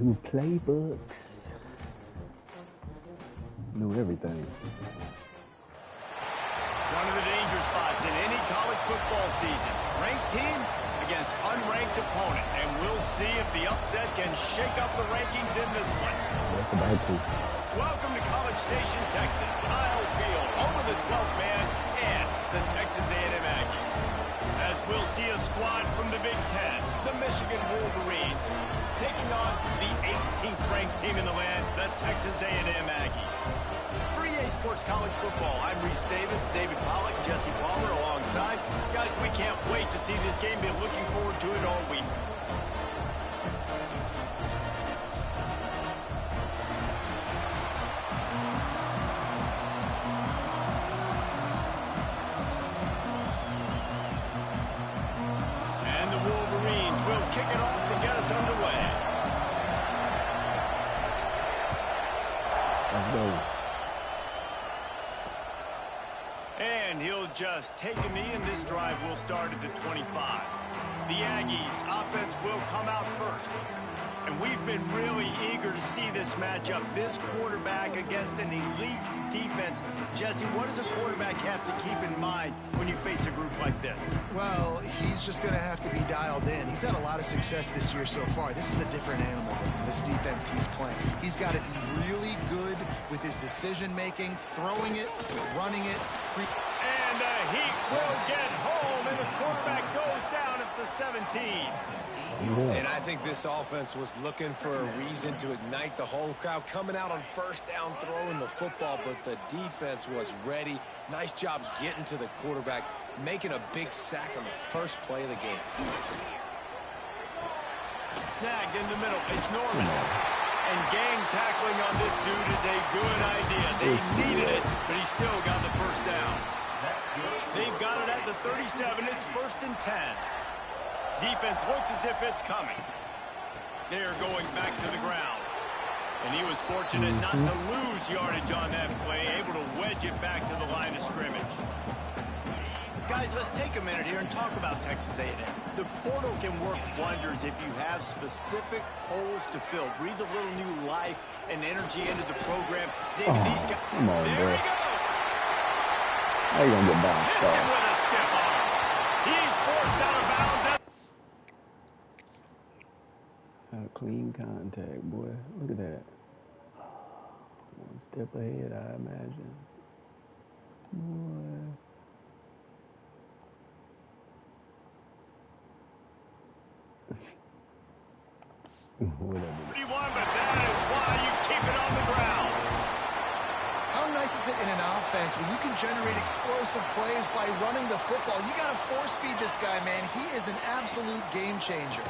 New playbooks. Knew everything. One of the danger spots in any college football season. Ranked team against unranked opponent. And we'll see if the upset can shake up the rankings in this one. That's about to. Welcome to College Station, Texas. Kyle Field, over the 12th man, and the Texas A&M Aggies. As we'll see a squad from the Big Ten, the Michigan Wolverines, taking on the 18th ranked team in the land, the Texas A&M Aggies. For EA Sports College Football, I'm Reese Davis, David Pollack, Jesse Palmer alongside. Guys, we can't wait to see this game. Been looking forward to it all week. And the Wolverines will kick it off to get us underway. Let's go. And he'll just take a knee, and this drive will start at the 25. The Aggies offense will come out first. And we've been really eager to see this matchup, this quarterback against an elite defense. Jesse, what does a quarterback have to keep in mind when you face a group like this? Well, he's just going to have to be dialed in. He's had a lot of success this year so far. This is a different animal than this defense he's playing. He's got to be really good with his decision-making, throwing it, running it. And the Heat will get home, and the quarterback goes down at the 17. And I think this offense was looking for a reason to ignite the home crowd, coming out on first down, throwing the football, but the defense was ready. Nice job getting to the quarterback, making a big sack on the first play of the game. Snagged in the middle. It's Norman. And gang tackling on this dude is a good idea. They needed it, but he still got the first down. They've got it at the 37. It's 1st and 10. Defense looks as if it's coming. They're going back to the ground. And he was fortunate not to lose yardage on that play, able to wedge it back to the line of scrimmage. Guys, let's take a minute here and talk about Texas A&M. The portal can work wonders if you have specific holes to fill. Breathe a little new life and energy into the program. These guys, come on, there bro. he goes. How you going to get bounced Hits him off? with a stiff arm. He's forced out of bounds. Clean contact, boy. Look at that. One step ahead, I imagine. Boy. Whatever. 31, but that is why you keep it on the ground. How nice is it in an offense when you can generate explosive plays by running the football? You got to force feed this guy, man. He is an absolute game changer.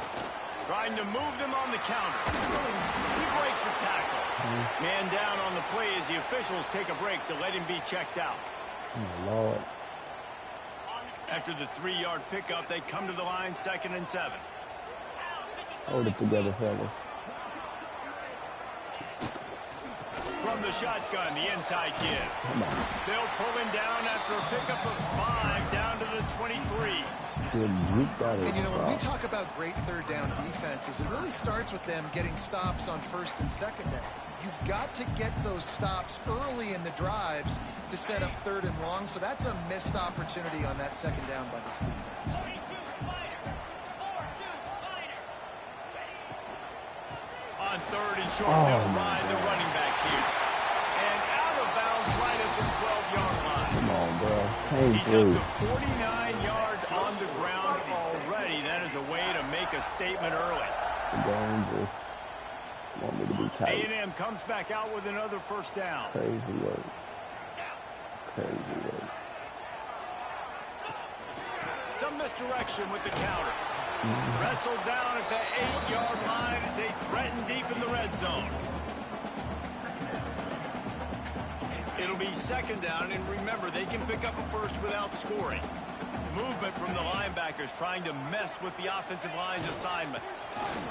Trying to move them on the counter. He breaks a tackle. Man down on the play as the officials take a break to let him be checked out. Oh, Lord. After the 3-yard pickup, they come to the line, 2nd and 7. Hold it together, fellas. From the shotgun, the inside give. Come on. They'll pull him down after a pickup of 5 down to the 23. Good group out of And, you know, when we talk about great third down defenses, it really starts with them getting stops on 1st and 2nd down. You've got to get those stops early in the drives to set up 3rd and long, so that's a missed opportunity on that 2nd down by this defense. On 3rd and short, they'll ride the running back here. And out of bounds right at the 12-yard line. Come on, bro. Came He's through. up to 49 yards on the ground already. That is a way to make a statement early. The game just want me to be tight. A&M comes back out with another 1st down. Crazy work. Crazy work. Some misdirection with the counter. Wrestled down at the 8-yard line as they threaten deep in the red zone. It'll be 2nd down, and remember, they can pick up a first without scoring. Movement from the linebackers trying to mess with the offensive line's assignments.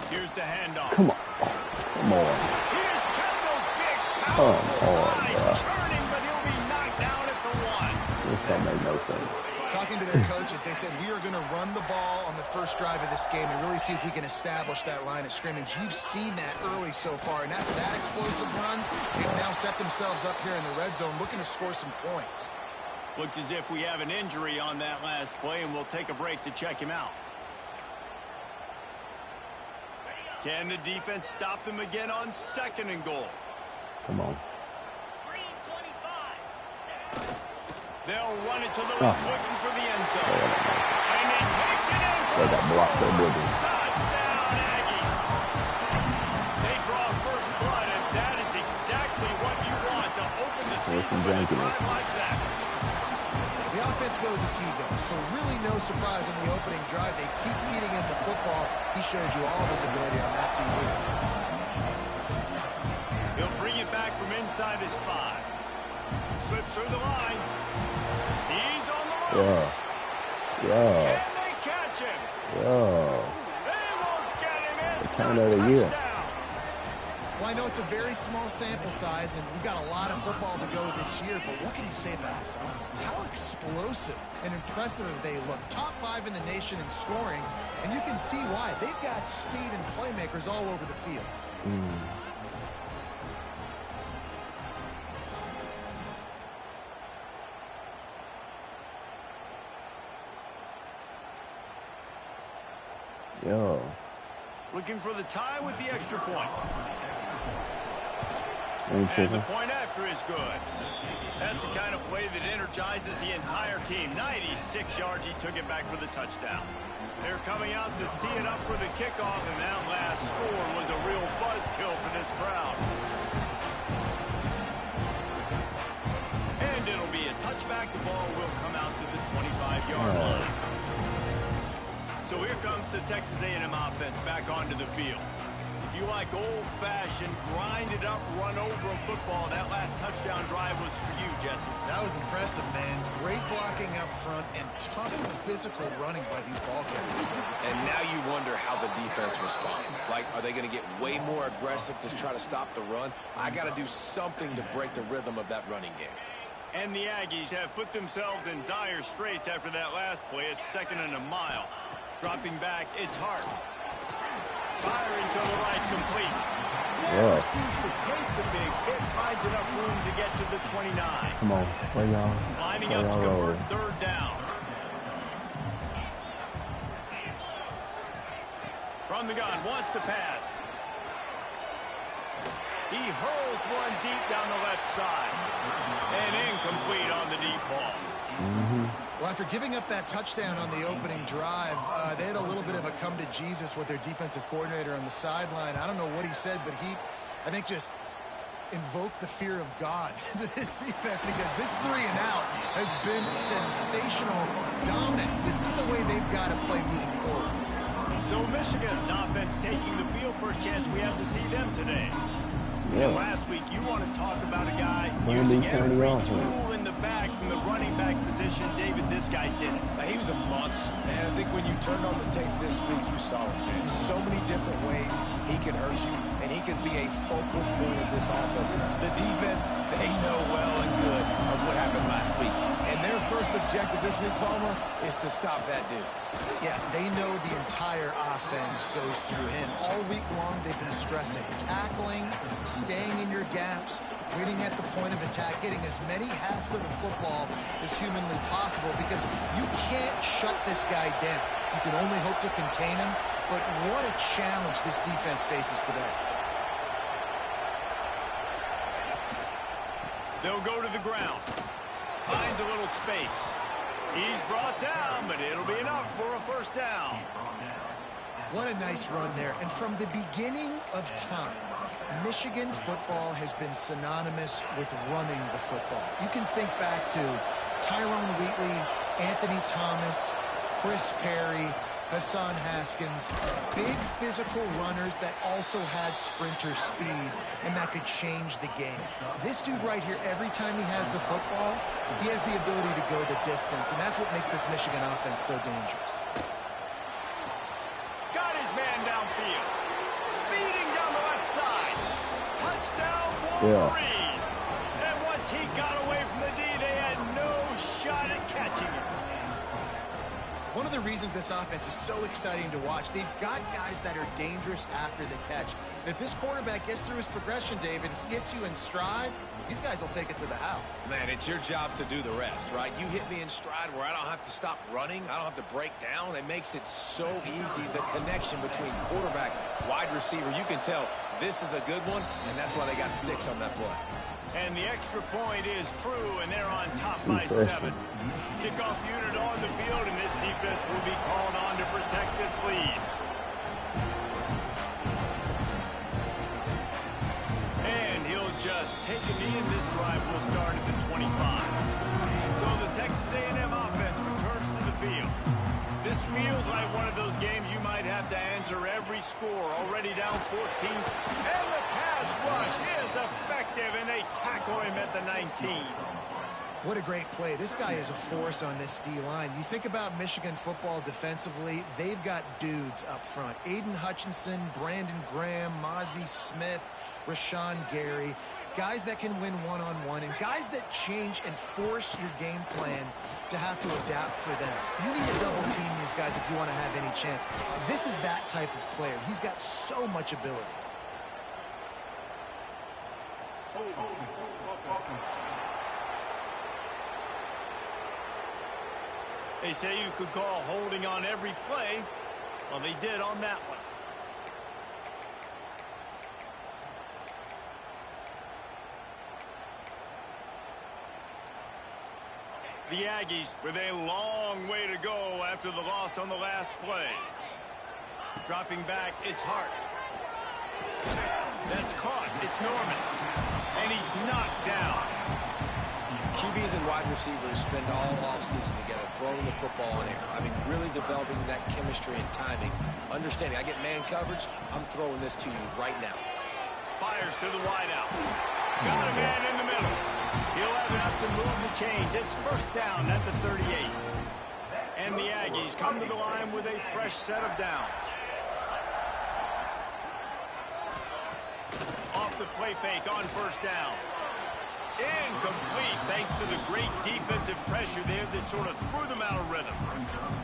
Here's the handoff. Come on. Come on. He has kept those big, powerful Come on, eyes bro. churning, but he'll be knocked down at the 1. This don't make no sense. Talking to their coaches, they said, we are going to run the ball on the first drive of this game and really see if we can establish that line of scrimmage. You've seen that early so far, and after that explosive run, they've now set themselves up here in the red zone looking to score some points. Looks as if we have an injury on that last play, and we'll take a break to check him out. Can the defense stop them again on 2nd and goal? Come on. They'll run it to the left, looking for the end zone. And he takes it in for They got blocked so good. touchdown, Aggie. They draw first blood, and that is exactly what you want to open the season with a drive like that. The offense goes as he goes, so really no surprise on the opening drive. They keep feeding him the football. He shows you all of his ability on that TV. He'll bring it back from inside his 5. Slips through the line. He's on the loose. Yeah. Can they catch him? Yeah. They won't get him in. Time of the year. Well, I know it's a very small sample size, and we've got a lot of football to go this year, but what can you say about this offense? How explosive and impressive they look. Top 5 in the nation in scoring, and you can see why. They've got speed and playmakers all over the field. Yo. Looking for the tie with the extra point. Ain't And the tripping. point after is good. That's the kind of play that energizes the entire team. 96 yards, he took it back for the touchdown. They're coming out to tee it up for the kickoff, and that last score was a real buzzkill for this crowd. And it'll be a touchback. The ball will come out to the 25-yard line. So here comes the Texas A&M offense back onto the field. If you like old-fashioned, grind-it-up, run-over football, that last touchdown drive was for you, Jesse. That was impressive, man. Great blocking up front and tough physical running by these ball carriers. And now you wonder how the defense responds. Like, are they going to get way more aggressive to try to stop the run? I got to do something to break the rhythm of that running game. And the Aggies have put themselves in dire straits after that last play. It's 2nd and a mile. Dropping back, it's Hart. Firing to the right, complete. Never seems to take the big hit. Finds enough room to get to the 29. Come on. Where y'all? Lining up to convert 3rd down. From the gun, wants to pass. He hurls one deep down the left side. And incomplete on the deep ball. Well, after giving up that touchdown on the opening drive, they had a little bit of a come to Jesus with their defensive coordinator on the sideline. I don't know what he said, but he, I think, just invoked the fear of God into this defense, because this 3 and out has been sensational, dominant. This is the way they've got to play moving forward. So Michigan's offense taking the field. First chance we have to see them today. And last week, you want to talk about a guy using every tool in the bag from the running back position. David, this guy did it. He was a monster. And I think when you turned on the tape this week, you saw it, man. So many different ways he can hurt you, and he can be a focal point of this offense. The defense, they know well and good of what happened last week. And their first objective this week, Palmer, is to stop that dude. Yeah, they know the entire offense goes through him. All week long, they've been stressing, tackling, staying in your gaps, waiting at the point of attack, getting as many hats to the football as humanly possible, because you can't shut this guy down. You can only hope to contain him, but what a challenge this defense faces today. They'll go to the ground. Finds a little space. He's brought down, but it'll be enough for a first down. What a nice run there. And from the beginning of time, Michigan football has been synonymous with running the football. You can think back to Tyrone Wheatley, Anthony Thomas, Chris Perry, Hassan Haskins, big physical runners that also had sprinter speed and that could change the game. This dude right here, every time he has the football, he has the ability to go the distance, and that's what makes this Michigan offense so dangerous. Got his man downfield. Speeding down the left side. Touchdown, Wolverines. And once he got away from the D, they had no shot at catching him. One of the reasons this offense is so exciting to watch, they've got guys that are dangerous after the catch. And if this quarterback gets through his progression, David, hits you in stride, these guys will take it to the house. Man, it's your job to do the rest, right? You hit me in stride where I don't have to stop running. I don't have to break down. It makes it so easy. The connection between quarterback, wide receiver, you can tell this is a good one, and that's why they got 6 on that play. And the extra point is true, and they're on top by 7. Kickoff unit on the field, and this defense will be called on to protect this lead. And he'll just take a knee, and this drive will start at the 25. So the Texas A&M offense returns to the field. This feels like one of those games you might have to answer every score. Already down 14. And the pass rush is effective, and they tackle him at the 19. What a great play. This guy is a force on this D-line. You think about Michigan football defensively, they've got dudes up front. Aiden Hutchinson, Brandon Graham, Mozzie Smith, Rashawn Gary. Guys that can win one-on-one and guys that change and force your game plan to have to adapt for them. You need to double team these guys if you want to have any chance. This is that type of player. He's got so much ability. They say you could call holding on every play. Well, they did on that one. The Aggies with a long way to go after the loss on the last play. Dropping back, it's Hart. That's caught. It's Norman. And he's knocked down. QBs and wide receivers spend all offseason together throwing the football in air. I mean, really developing that chemistry and timing. Understanding, I get man coverage, I'm throwing this to you right now. Fires to the wideout. Got a man in the middle. He'll have enough to move the chains. It's first down at the 38. And the Aggies come to the line with a fresh set of downs. Off the play fake on first down. Incomplete thanks to the great defensive pressure there that sort of threw them out of rhythm.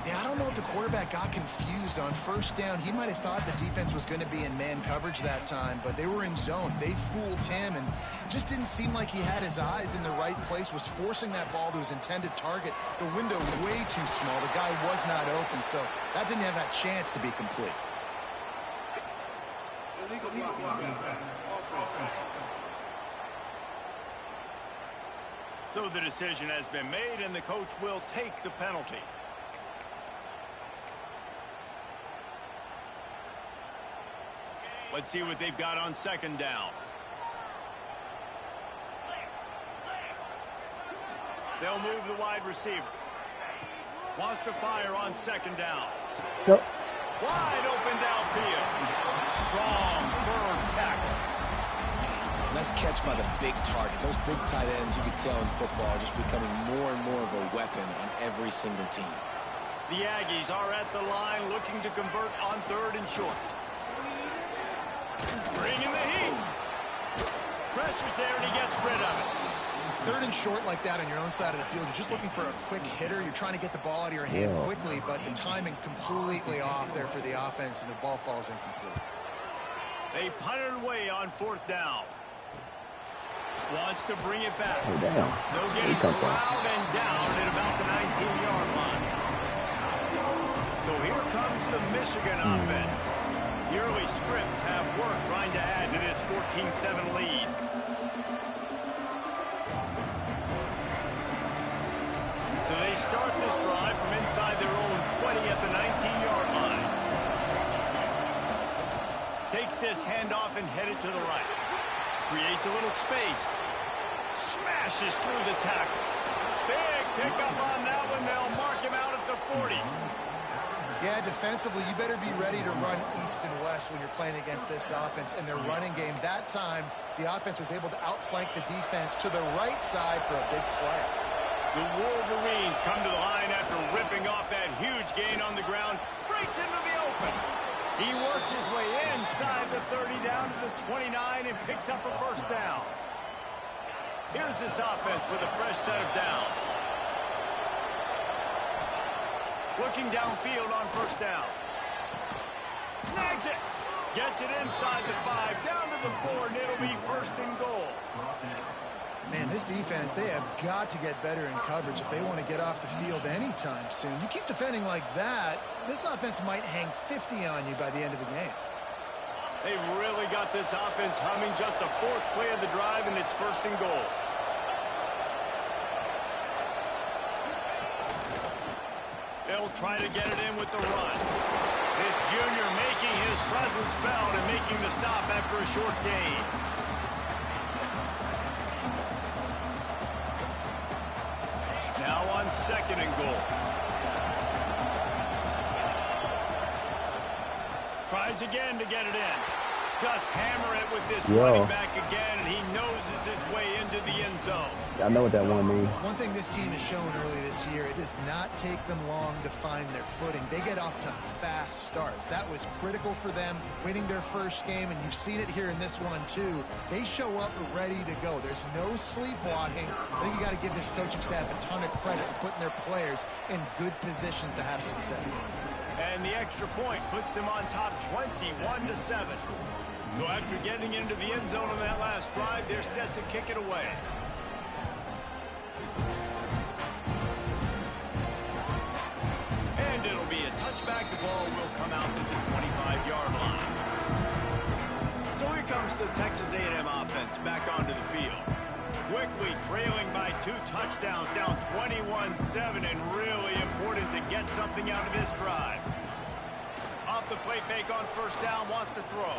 Yeah, I don't know if the quarterback got confused on first down. He might have thought the defense was going to be in man coverage that time, but they were in zone. They fooled him and just didn't seem like he had his eyes in the right place, was forcing that ball to his intended target. The window way too small. The guy was not open, so that didn't have that chance to be complete. So the decision has been made, and the coach will take the penalty. Let's see what they've got on second down. They'll move the wide receiver. Wants to fire on second down. Yep. Wide open downfield. Strong, firm tackle. Nice catch by the big target. Those big tight ends, you can tell in football, are just becoming more and more of a weapon on every single team. The Aggies are at the line looking to convert on third and short. Bringing the heat. Pressure's there, and he gets rid of it. Third and short like that on your own side of the field, you're just looking for a quick hitter. You're trying to get the ball out of your hand quickly, but the timing completely off there for the offense, and the ball falls incomplete. They punt it away on fourth down. Wants to bring it back. Oh, damn. They'll get it corralled and down at about the 19-yard line. So here comes the Michigan offense. The early scripts have worked trying to add to this 14-7 lead. So they start this drive from inside their own 20 at the 19-yard line. Takes this handoff and headed to the right. Creates a little space. Smashes through the tackle. Big pickup on that one. They'll mark him out at the 40. Yeah, defensively, you better be ready to run east and west when you're playing against this offense. In their running game, that time, the offense was able to outflank the defense to the right side for a big play. The Wolverines come to the line after ripping off that huge gain on the ground. Breaks into the open. He works his way inside the 30 down to the 29 and picks up a first down. Here's this offense with a fresh set of downs. Looking downfield on first down. Snags it. Gets it inside the 5, down to the 4, and it'll be first and goal. Man, this defense, they have got to get better in coverage if they want to get off the field anytime soon. You keep defending like that, this offense might hang 50 on you by the end of the game. They've really got this offense humming. Just the 4th play of the drive, and it's first and goal. They'll try to get it in with the run. This junior making his presence felt and making the stop after a short gain. Now on 2nd and goal. Tries again to get it in. Just hammer it with this running back again, and he noses his way into the end zone. I know what that one means. One thing this team has shown early this year, it does not take them long to find their footing. They get off to fast starts. That was critical for them winning their first game, and you've seen it here in this one too. They show up ready to go. There's no sleepwalking. I think you got to give this coaching staff a ton of credit for putting their players in good positions to have success. And the extra point puts them on top 21-7. So after getting into the end zone on that last drive, they're set to kick it away. And it'll be a touchback. The ball will come out to the 25-yard line. So here comes the Texas A&M offense back onto the field. Quickly trailing by 2 touchdowns, down 21-7, and really important to get something out of this drive. Off the play fake on first down, wants to throw.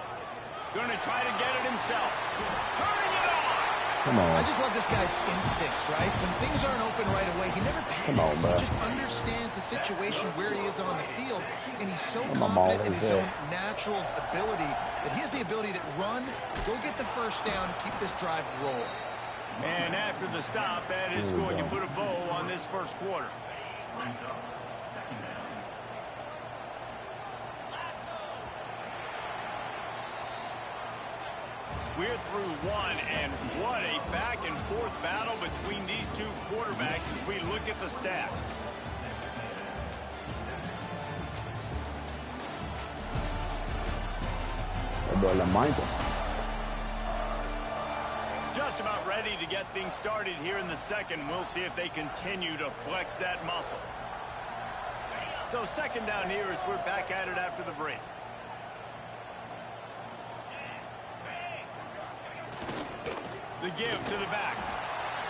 Going to try to get it himself. Turning it on. Come on. I just love this guy's instincts, right? When things aren't open right away, he never panics. He just understands the situation where he is on the field, and he's so confident in his own natural ability that he has the ability to run, go get the first down, keep this drive rolling. And after the stop, that is going to put a bow on this first quarter. We're through one, and what a back-and-forth battle between these two quarterbacks as we look at the stats. Just about ready to get things started here in the second. We'll see if they continue to flex that muscle. So 2nd down here as we're back at it after the break. The give to the back.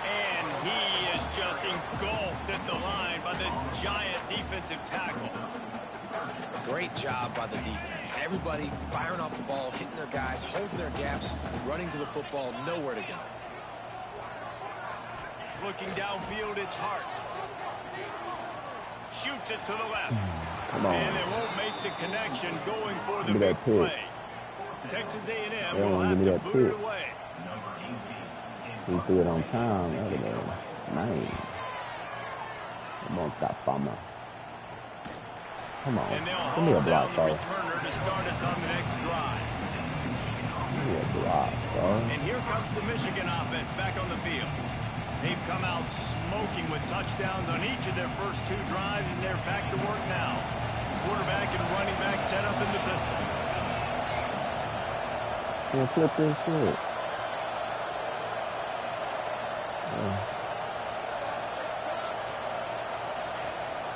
And he is just engulfed at the line by this giant defensive tackle. Great job by the defense. Everybody firing off the ball, hitting their guys, holding their gaps, running to the football, nowhere to go. Looking downfield, it's Hart. Shoots it to the left. Come on. And they won't make the connection going for the big play. Texas A&M will have to boot it away. He threw it on time. That would have been nice. Come on, stop farmer. Come on. Give me a block, bro. Returner to start us on the next drive. Give me a block, bro. And here comes the Michigan offense back on the field. They've come out smoking with touchdowns on each of their first 2 drives, and they're back to work now. Quarterback and running back set up in the pistol. Yeah, flip this shit.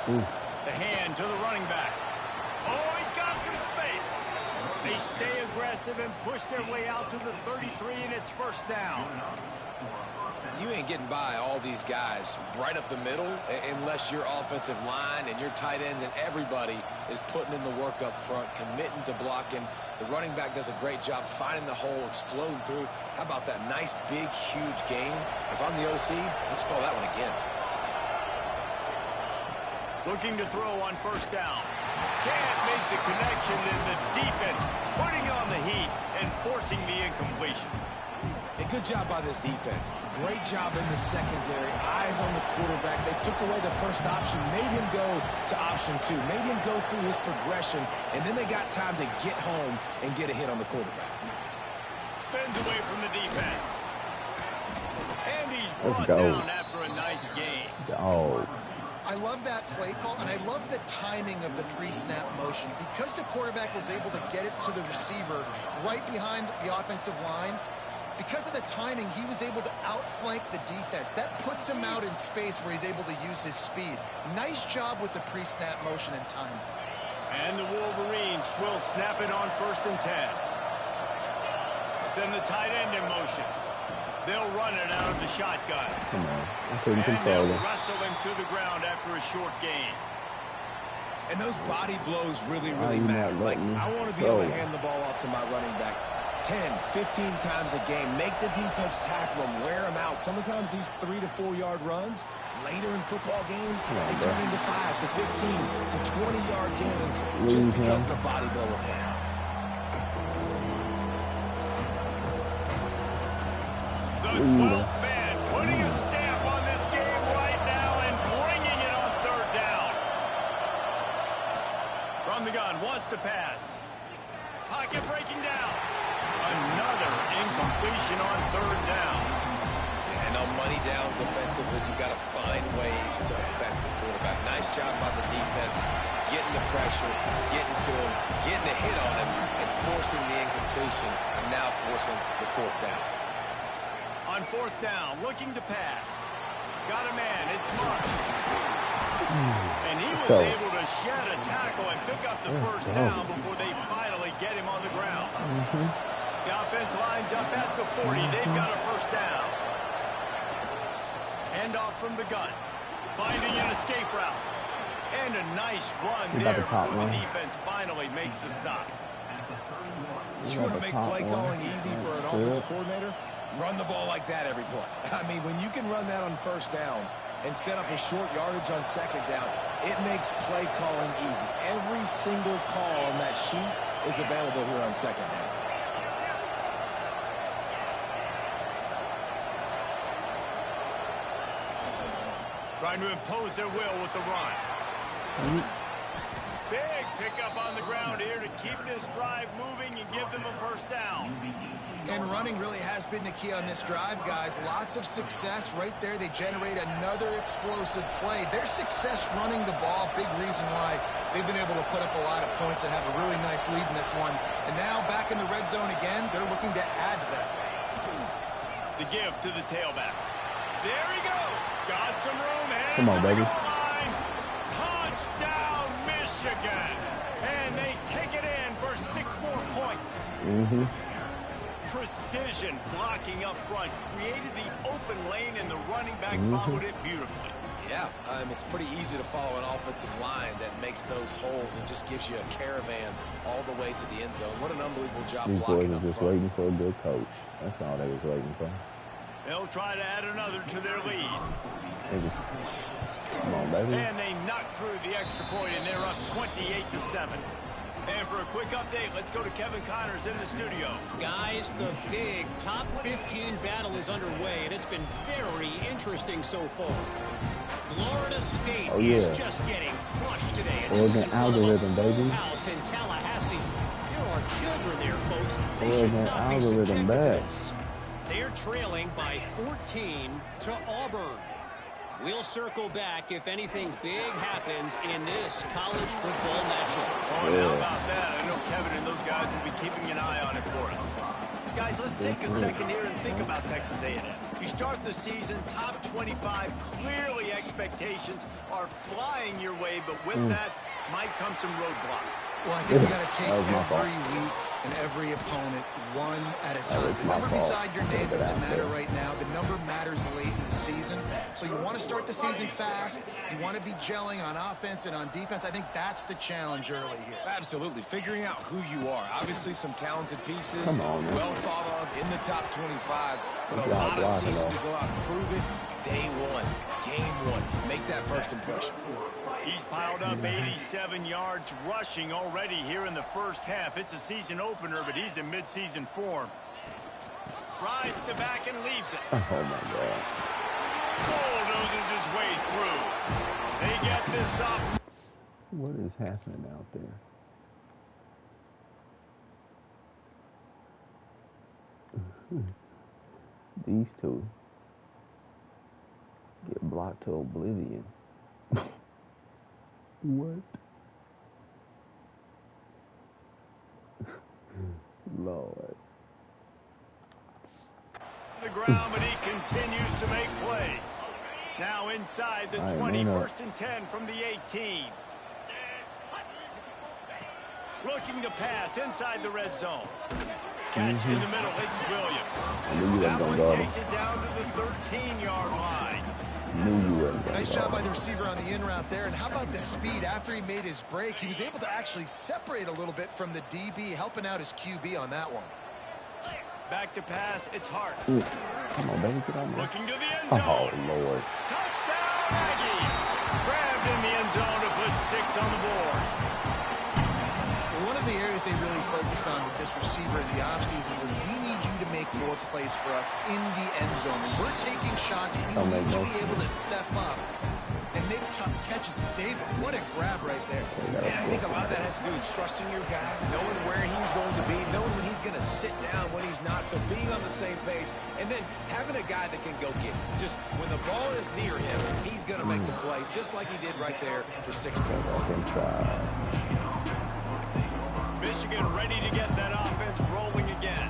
The hand to the running back. Oh, he's got some space. They stay aggressive and push their way out to the 33, and it's first down. You ain't getting by all these guys right up the middle unless your offensive line and your tight ends and everybody is putting in the work up front, committing to blocking. The running back does a great job finding the hole, exploding through. How about that nice, big, huge gain? If I'm the OC, let's call that one again. Looking to throw on first down. Can't make the connection, and the defense putting on the heat and forcing the incompletion. A good job by this defense. Great job in the secondary. Eyes on the quarterback. They took away the first option, made him go to option 2, made him go through his progression, and then they got time to get home and get a hit on the quarterback. Spins away from the defense. And he's brought down after a nice game. I I love that play call, and I love the timing of the pre-snap motion. Because the quarterback was able to get it to the receiver right behind the offensive line, because of the timing, he was able to outflank the defense. That puts him out in space where he's able to use his speed. Nice job with the pre-snap motion and timing. And the Wolverines will snap it on 1st and 10. Send the tight end in motion. They'll run it out of the shotgun. Come on. I couldn't And control they'll it. wrestle him to the ground after a short gain. And those body blows really matter. Like, I want to be able to hand the ball off to my running back 10, 15 times a game. Make the defense tackle them, wear them out. Sometimes these 3 to 4 yard runs, later in football games, they turn into 5 to 15 to 20 yard gains just because of the body blow effect. The 12th man putting a stamp on this game right now and bringing it on 3rd down. From the gun, wants to pass. Pocket breaking down. Another incompletion on 3rd down. And on money down defensively, you've got to find ways to affect the quarterback. Nice job by the defense, getting the pressure, getting to him, getting a hit on him, and forcing the incompletion, and now forcing the 4th down. On 4th down, looking to pass. Got a man, it's Mark. And he was able to shed a tackle and pick up the 1st down before they finally get him on the ground. The offense lines up at the 40. They've got a 1st down. Handoff from the gun. Finding an escape route. And a nice run there before the defense finally makes the stop. You want to make play calling easy for an offensive coordinator? Run the ball like that every play. I mean, when you can run that on 1st down and set up a short yardage on 2nd down, it makes play calling easy. Every single call on that sheet is available here on 2nd down. Trying to impose their will with the run. Big pickup on the ground here to keep this drive moving and give them a 1st down. And running really has been the key on this drive, guys. Lots of success right there. They generate another explosive play. Their success running the ball, big reason why they've been able to put up a lot of points and have a really nice lead in this one. And now back in the red zone again, they're looking to add to that. The give to the tailback. There he goes. Got some room. Come on, baby. Touchdown, Michigan. And they take it in for 6 more points. Precision blocking up front created the open lane, and the running back followed it beautifully. Yeah, it's pretty easy to follow an offensive line that makes those holes and just gives you a caravan all the way to the end zone. What an unbelievable job blocking up front. These boys are just waiting for a good coach. That's all they was waiting for. They'll try to add another to their lead. Come on, baby. And they knock through the extra point, and they're up 28-7. And for a quick update, let's go to Kevin Connors in the studio. Guys, the big top 15 battle is underway, and it's been very interesting so far. Florida State is just getting crushed today. And this is in front of a full house in Tallahassee. There are children there, folks. They should not be subjected to this. They're trailing by 14 to Auburn. We'll circle back if anything big happens in this college football matchup. Oh, and how about that? I know Kevin and those guys will be keeping an eye on it for us. Guys, let's take a second here and think about Texas A&M. You start the season top 25. Clearly expectations are flying your way, but with that might come some roadblocks. Well, I think you got to take every week and every opponent one at a time. The number beside your name doesn't matter right now. The number matters late in the season. So you want to start the season fast. You want to be gelling on offense and on defense. I think that's the challenge early here. Absolutely. Figuring out who you are. Obviously some talented pieces, well thought of in the top 25, but a lot of season to go out and prove it. Day one, game one. Make that first impression. He's piled up 87 yards rushing already here in the first half. It's a season opener, but he's in midseason form. Rides the back and leaves it. Oh, my God. Bulldozes his way through. They get this off. What is happening out there? These two get blocked to oblivion. What? Lord. The ground, but he continues to make plays. Now inside the 20, 1st and 10 from the 18. Looking to pass inside the red zone. Catch in the middle, it's Williams. That one takes it down to the 13-yard line. Nice job by the receiver on the in route there. And how about the speed? After he made his break, he was able to actually separate a little bit from the DB, helping out his QB on that one. Back to pass, it's Hart. Come on, baby, get on there. Looking to the end zone. Oh, Lord. Touchdown, Aggies. Grabbed in the end zone to put 6 on the board. One of the areas they really focused on with this receiver in the offseason was we need you to make more plays for us in the end zone. When we're taking shots, we need you to be able to step up and make tough catches. David, what a grab right there. And I think a lot of that has to do with trusting your guy, knowing where he's going to be, knowing when he's going to sit down, when he's not, so being on the same page, and then having a guy that can go get it. Just when the ball is near him, he's going to make the play, just like he did right there for 6 points. Michigan ready to get that offense rolling again.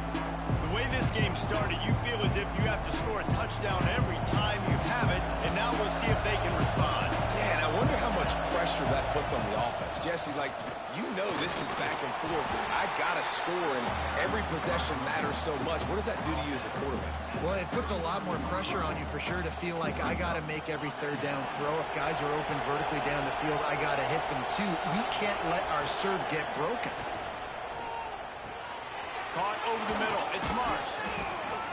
The way this game started, you feel as if you have to score a touchdown every time you have it, and now we'll see if they can respond. Yeah, and I wonder how much pressure that puts on the offense. Jesse, like, you know this is back and forth, and I got to score, and every possession matters so much. What does that do to you as a quarterback? Well, it puts a lot more pressure on you for sure to feel like I got to make every third down throw. If guys are open vertically down the field, I got to hit them too. We can't let our serve get broken. Caught over the middle. It's Marsh.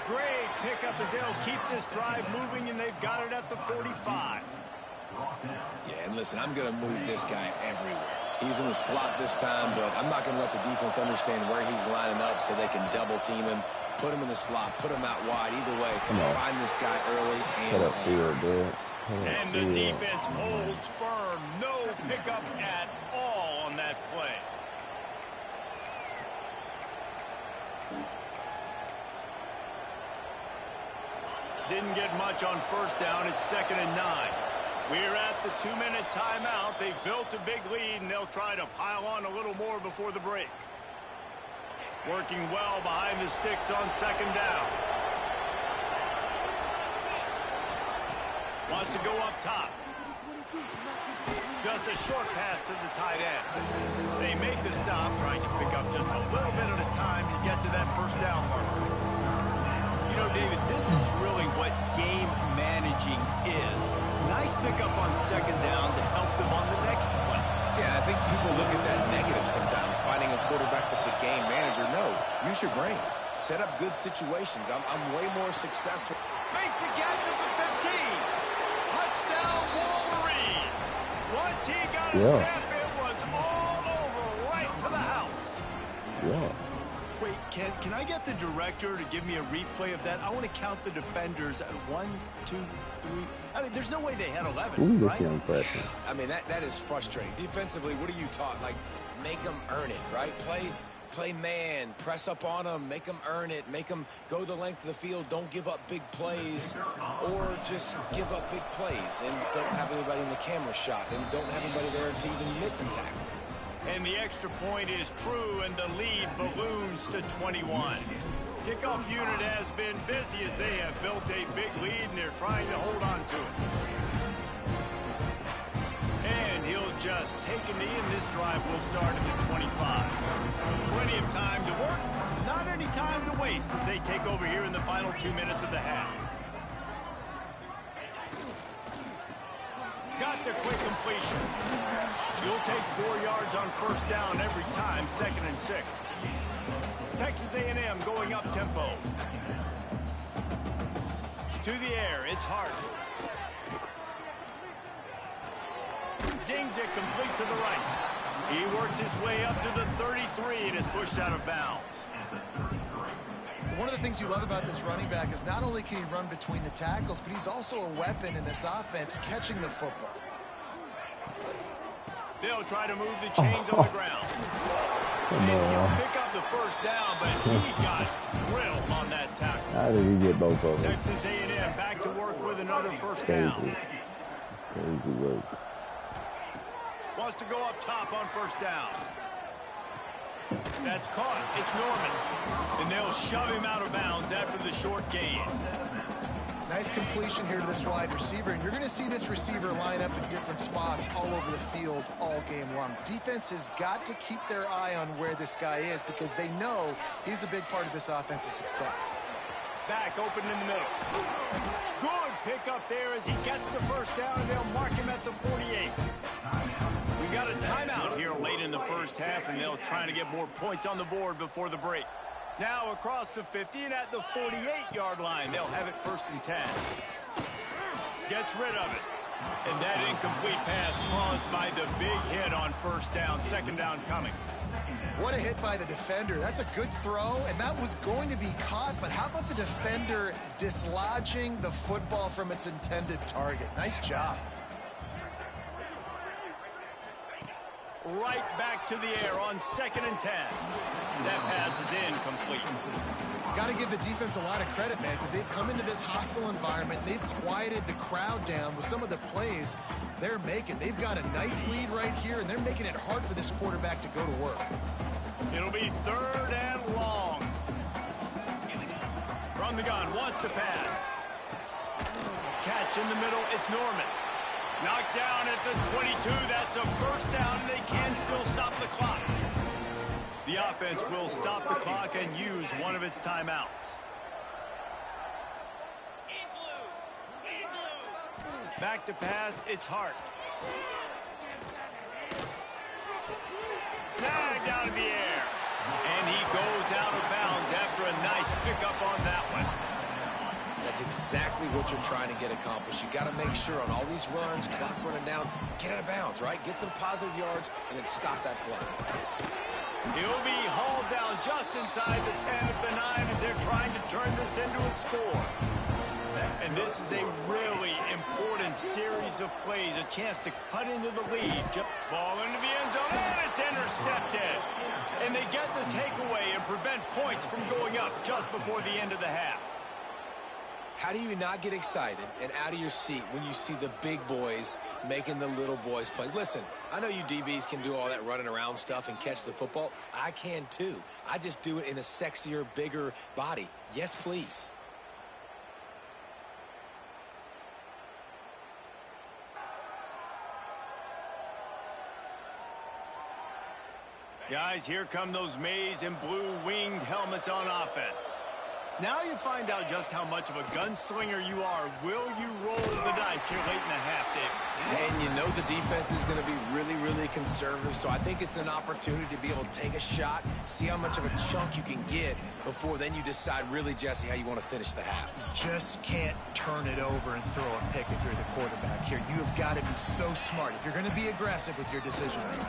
Great pickup as they'll keep this drive moving, and they've got it at the 45. Yeah, and listen, I'm going to move this guy everywhere. He's in the slot this time, but I'm not going to let the defense understand where he's lining up so they can double team him, put him in the slot, put him out wide. Either way, find this guy early and the defense holds firm. No pickup at all on that play. Didn't get much on first down. It's 2nd and 9. We're at the 2-minute timeout. They've built a big lead, and they'll try to pile on a little more before the break. Working well behind the sticks on 2nd down. Wants to go up top. Just a short pass to the tight end. They make the stop, trying to pick up just a little bit at a time to get to that first down marker. You know, David, this is really what game managing is. Nice pickup on 2nd down to help them on the next play. Yeah, I think people look at that negative sometimes, finding a quarterback that's a game manager. No, use your brain. Set up good situations. I'm way more successful. Makes a catch at the 15. Touchdown, Wolverines. Once he got a step, it was all over right to the house. Yeah. Wait, can I get the director to give me a replay of that? I want to count the defenders at 1, 2, 3. I mean, there's no way they had 11, right? I mean, that is frustrating. Defensively, what are you taught? Like, make them earn it, right? Play man, press up on them, make them earn it, make them go the length of the field, don't give up big plays, or just give up big plays and don't have anybody in the camera shot and don't have anybody there to even miss a tackle. And the extra point is true, and the lead balloons to 21. Kickoff unit has been busy as they have built a big lead, and they're trying to hold on to it. And he'll just take a knee, and this drive will start at the 25. Plenty of time to work, not any time to waste as they take over here in the final 2 minutes of the half. Got the quick completion. You'll take 4 yards on first down every time, 2nd and 6. Texas A&M going up tempo. To the air, it's Hart. Zings it complete to the right. He works his way up to the 33 and is pushed out of bounds. One of the things you love about this running back is not only can he run between the tackles, but he's also a weapon in this offense catching the football. They'll try to move the chains on the ground. And he'll pick up the first down, but he got drilled on that tackle. How did he get both of them? Texas A&M back to work with another first down. Crazy work. Wants to go up top on first down. That's caught. It's Norman. And they'll shove him out of bounds after the short gain. Nice completion here to this wide receiver, and you're going to see this receiver line up in different spots all over the field all game long. Defense has got to keep their eye on where this guy is because they know he's a big part of this offense's success. Back open in the middle. Good pickup there as he gets the first down, and they'll mark him at the 48. We got a timeout here late in the first half, and they'll try to get more points on the board before the break. Now across the 50 and at the 48-yard line, they'll have it 1st and 10. Gets rid of it. And that incomplete pass caused by the big hit on first down, 2nd down coming. What a hit by the defender. That's a good throw, and that was going to be caught, but how about the defender dislodging the football from its intended target? Nice job. Right back to the air on 2nd and 10. That pass is incomplete. Got to give the defense a lot of credit, man, because they've come into this hostile environment. They've quieted the crowd down with some of the plays they're making. They've got a nice lead right here, and they're making it hard for this quarterback to go to work. It'll be 3rd and long. From the gun, wants to pass. Catch in the middle, it's Norman. Knocked down at the 22. That's a first down, and they can still stop the clock. The offense will stop the clock and use one of its timeouts. Back to pass, it's Hart. Snagged out of the air. And he goes out of bounds after a nice pickup on that one. That's exactly what you're trying to get accomplished. You got to make sure on all these runs, clock running down, get out of bounds, right? Get some positive yards and then stop that clock. He'll be hauled down just inside the 10 at the 9 as they're trying to turn this into a score. And this is a really important series of plays, a chance to cut into the lead. Ball into the end zone, and it's intercepted. And they get the takeaway and prevent points from going up just before the end of the half. How do you not get excited and out of your seat when you see the big boys making the little boys play? Listen, I know you DBs can do all that running around stuff and catch the football. I can too. I just do it in a sexier, bigger body. Yes, please. Guys, here come those maize and blue winged helmets on offense. Now you find out just how much of a gunslinger you are. Will you roll the dice here late in the half, Dave? And you know the defense is going to be really, really conservative, so I think it's an opportunity to be able to take a shot, see how much of a chunk you can get before then you decide really, Jesse, how you want to finish the half. You just can't turn it over and throw a pick if you're the quarterback here. You have got to be so smart if you're going to be aggressive with your decision making.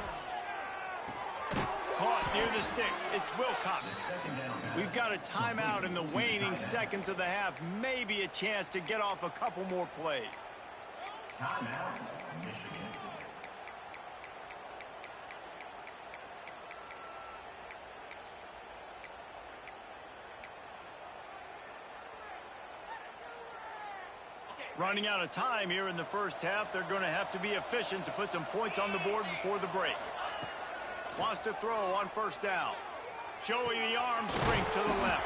Caught near the sticks. It's Wilcox. We've got a timeout in the waning seconds of the half. Maybe a chance to get off a couple more plays. Timeout, Michigan. Running out of time here in the first half. They're going to have to be efficient to put some points on the board before the break. Wants to throw on first down. Showing the arm strength to the left.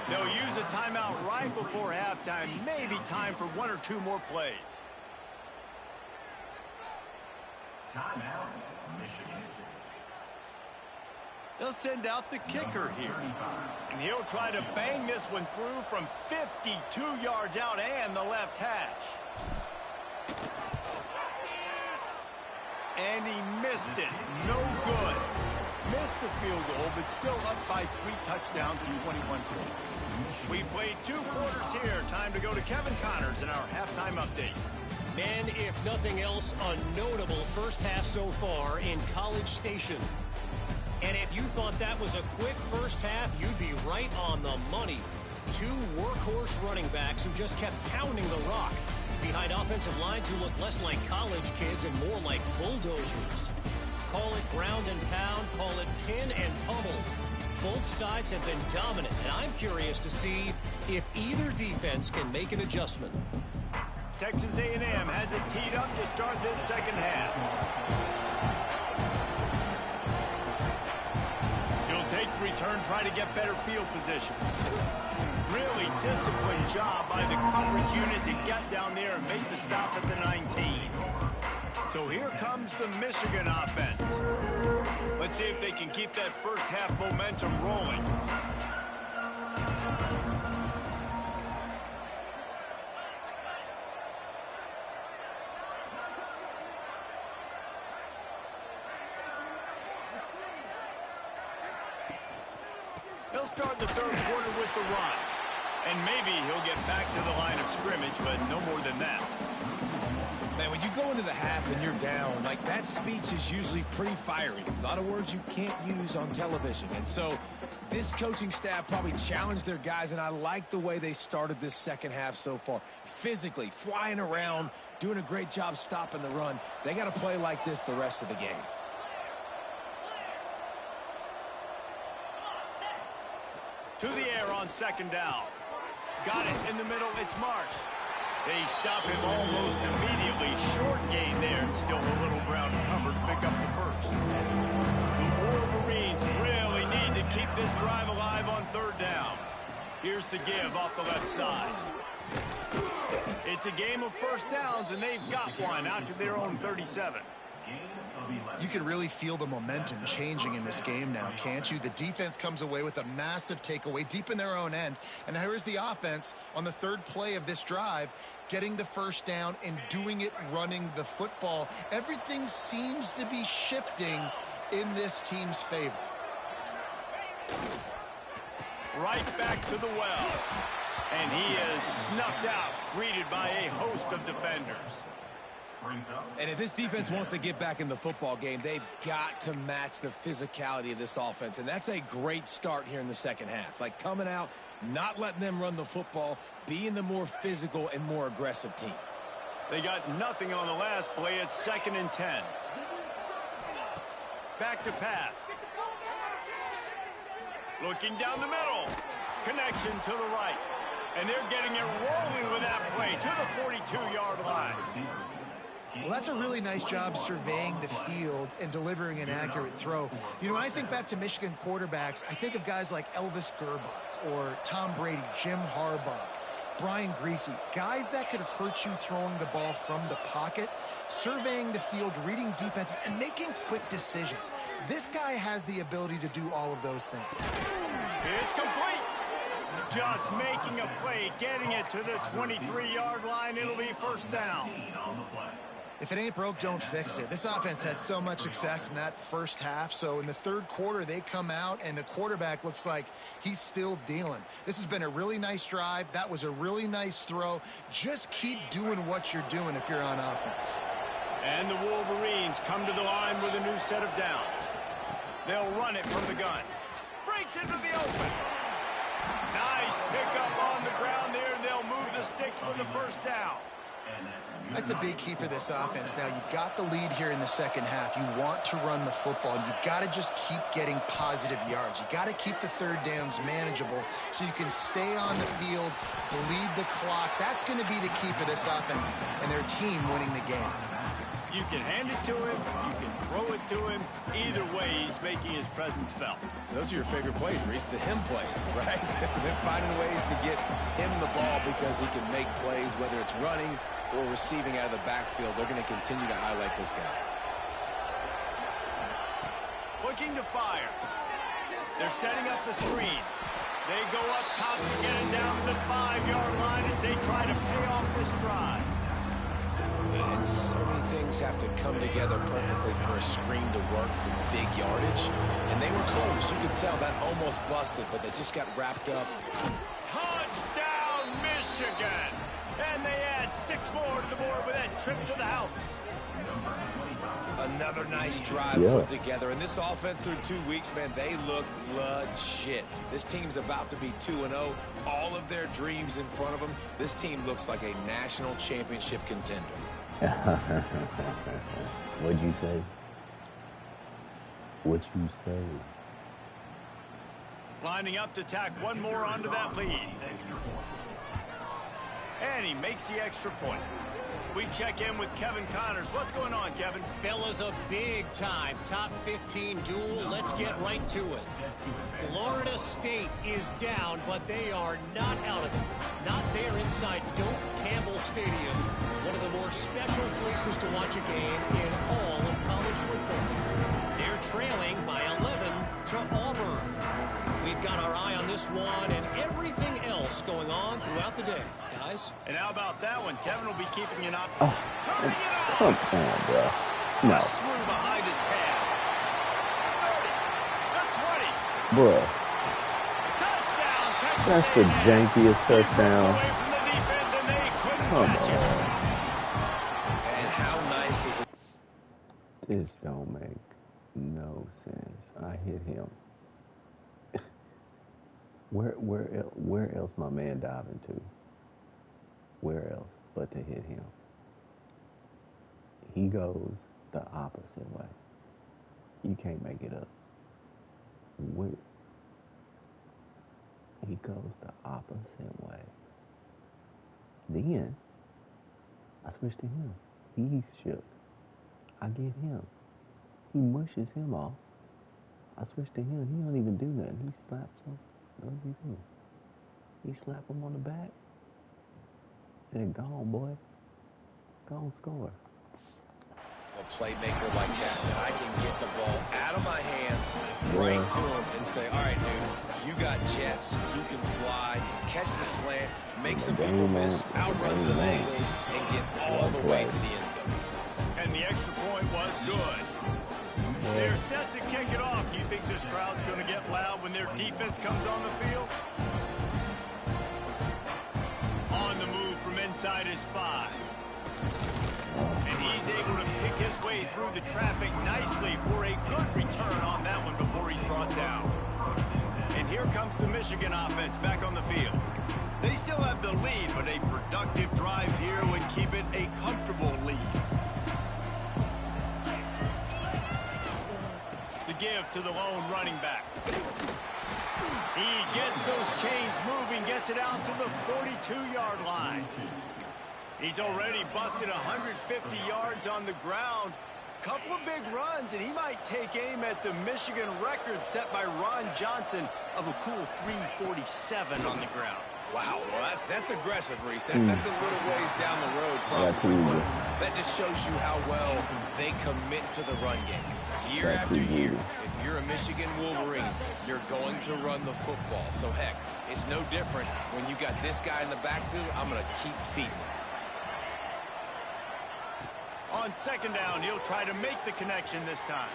They'll use a timeout right before halftime. Maybe time for one or two more plays. Timeout, Michigan. They'll send out the kicker here. And he'll try to bang this one through from 52 yards out and the left hash. And he missed it. No good. Missed the field goal, but still up by 3 touchdowns and 21 points. We played 2 quarters here. Time to go to Kevin Connors in our halftime update. And if nothing else, a notable first half so far in College Station. And if you thought that was a quick first half, you'd be right on the money. 2 workhorse running backs who just kept pounding the rock behind offensive lines who look less like college kids and more like bulldozers. Call it ground and pound, call it pin and pummel. Both sides have been dominant, and I'm curious to see if either defense can make an adjustment. Texas A&M has it teed up to start this second half. to return, try to get better field position. Really disciplined job by the coverage unit to get down there and make the stop at the 19. So here comes the Michigan offense. Let's see if they can keep that first half momentum rolling. He'll start the third quarter with the run. And maybe he'll get back to the line of scrimmage, but no more than that. Man, when you go into the half and you're down, like, that speech is usually pretty fiery. A lot of words you can't use on television. And so this coaching staff probably challenged their guys, and I like the way they started this second half so far. Physically, flying around, doing a great job stopping the run. They got to play like this the rest of the game. To the air on second down. Got it in the middle. It's Marsh. They stop him almost immediately. Short gain there, and still a little ground to cover to pick up the first. The Wolverines really need to keep this drive alive on third down. Here's the give off the left side. It's a game of first downs, and they've got one out to their own 37. You can really feel the momentum changing in this game now, can't you? The defense comes away with a massive takeaway deep in their own end. And here's the offense on the third play of this drive, getting the first down and doing it running the football. Everything seems to be shifting in this team's favor. Right back to the well. And he is snuffed out, greeted by a host of defenders. And if this defense wants to get back in the football game, they've got to match the physicality of this offense. And that's a great start here in the second half. Like, coming out, not letting them run the football, being the more physical and more aggressive team. They got nothing on the last play. It's 2nd and 10. Back to pass. Looking down the middle. Connection to the right. And they're getting it rolling with that play to the 42-yard line. Well, that's a really nice job surveying the field and delivering an accurate throw. You know, when I think back to Michigan quarterbacks, I think of guys like Elvis Gerbach or Tom Brady, Jim Harbaugh, Brian Griese, guys that could hurt you throwing the ball from the pocket, surveying the field, reading defenses, and making quick decisions. This guy has the ability to do all of those things. It's complete. Just making a play, getting it to the 23-yard line. It'll be first down. If it ain't broke, don't fix it. This offense had so much success in that first half, so in the third quarter, they come out, and the quarterback looks like he's still dealing. This has been a really nice drive. That was a really nice throw. Just keep doing what you're doing if you're on offense. And the Wolverines come to the line with a new set of downs. They'll run it from the gun. Breaks into the open. Nice pickup on the ground there, and they'll move the sticks with the first down. That's a big key for this offense. Now, you've got the lead here in the second half. You want to run the football. You've got to just keep getting positive yards. You've got to keep the third downs manageable so you can stay on the field, bleed the clock. That's going to be the key for this offense and their team winning the game. You can hand it to him. You can throw it to him. Either way, he's making his presence felt. Those are your favorite plays, Reese, the him plays, right? They're finding ways to get him the ball because he can make plays, whether it's running or receiving out of the backfield. They're going to continue to highlight this guy. Looking to fire. They're setting up the screen. They go up top to get it down to the 5-yard line as they try to pay off this drive. And so many things have to come together perfectly for a screen to work for big yardage. And they were close. You could tell that almost busted, but they just got wrapped up. Touchdown, Michigan! And they add 6 more to the board with that trip to the house. Another nice drive put together. And this offense through 2 weeks, man, they look legit. This team's about to be 2-0. All of their dreams in front of them. This team looks like a national championship contender. What'd you say? What you say? Lining up to tack one more onto that lead. And he makes the extra point. we check in with Kevin Connors. What's going on, Kevin? Fellas, a big-time top 15 duel. Let's get right to it. Florida State is down, but they are not out of it. Not there inside Doak Campbell Stadium, one of the more special places to watch a game in all of college football. They're trailing by 11 to Auburn. We've got our eye on this one and everything else going on throughout the day, guys. And how about that one? Kevin will be keeping it up. Oh, Turning it off. come on, bro. No. Just through behind his pad. 30, the 20. Bro. Touchdown, Texas That's the A&M. jankiest touchdown. Away from the defense, and they couldn't Come catch it. on. And how nice is it? This don't make no sense. I hit him. Where else my man diving to? Where else but to hit him? He goes the opposite way. You can't make it up. He goes the opposite way. Then I switch to him. He's shook. I get him. He mushes him off. I switch to him. He don't even do nothing. He slaps him. What does he do? He slap him on the back. Said, "Go on, boy. Go on, score." A playmaker like that I can get the ball out of my hands, right to him, and say, all right, dude, you got jets, you can fly, catch the slant, make some people miss, outrun some angles, and get all the way to the end zone. And the extra point was good. They're set to kick it off. You think this crowd's going to get loud when their defense comes on the field? On the move from inside his 5. And he's able to pick his way through the traffic nicely for a good return on that one before he's brought down. And here comes the Michigan offense back on the field. They still have the lead, but a productive drive here would keep it a comfortable lead. The give to the lone running back. He gets those chains moving, gets it out to the 42-yard line. He's already busted 150 yards on the ground. Couple of big runs, and he might take aim at the Michigan record set by Ron Johnson of a cool 347 on the ground. Wow, well, that's aggressive, Reese. That's a little ways down the road, probably. That just shows you how well they commit to the run game. Year after year, if you're a Michigan Wolverine, you're going to run the football. So, heck, it's no different when you got this guy in the backfield. I'm going to keep feeding him. On second down, he'll try to make the connection this time.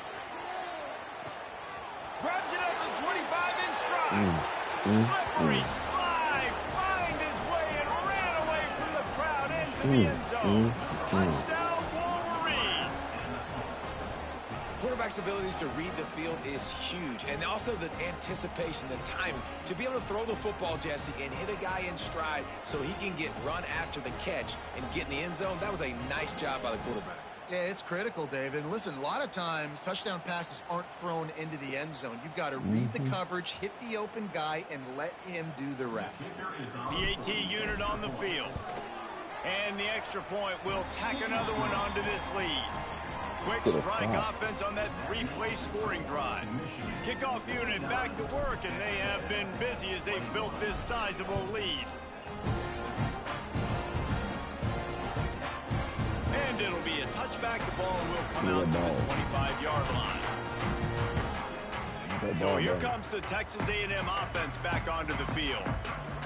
Grabs it at the 25-inch stride. Slippery slide, find his way and ran away from the crowd into the end zone. Touchdown, Wolverines. Quarterback's abilities to read the field is huge, and also the anticipation, the timing. To be able to throw the football, Jesse, and hit a guy in stride so he can get run after the catch and get in the end zone, that was a nice job by the quarterback. Yeah, it's critical, David. And listen, a lot of times touchdown passes aren't thrown into the end zone. You've got to read the coverage, hit the open guy, and let him do the rest. The AT unit on the field. And the extra point will tack another one onto this lead. Quick strike offense on that 3-play scoring drive. Kickoff unit back to work, and they have been busy as they've built this sizable lead. And it'll be a touchback. The ball will come out to the 25-yard line. So here comes the Texas A&M offense back onto the field.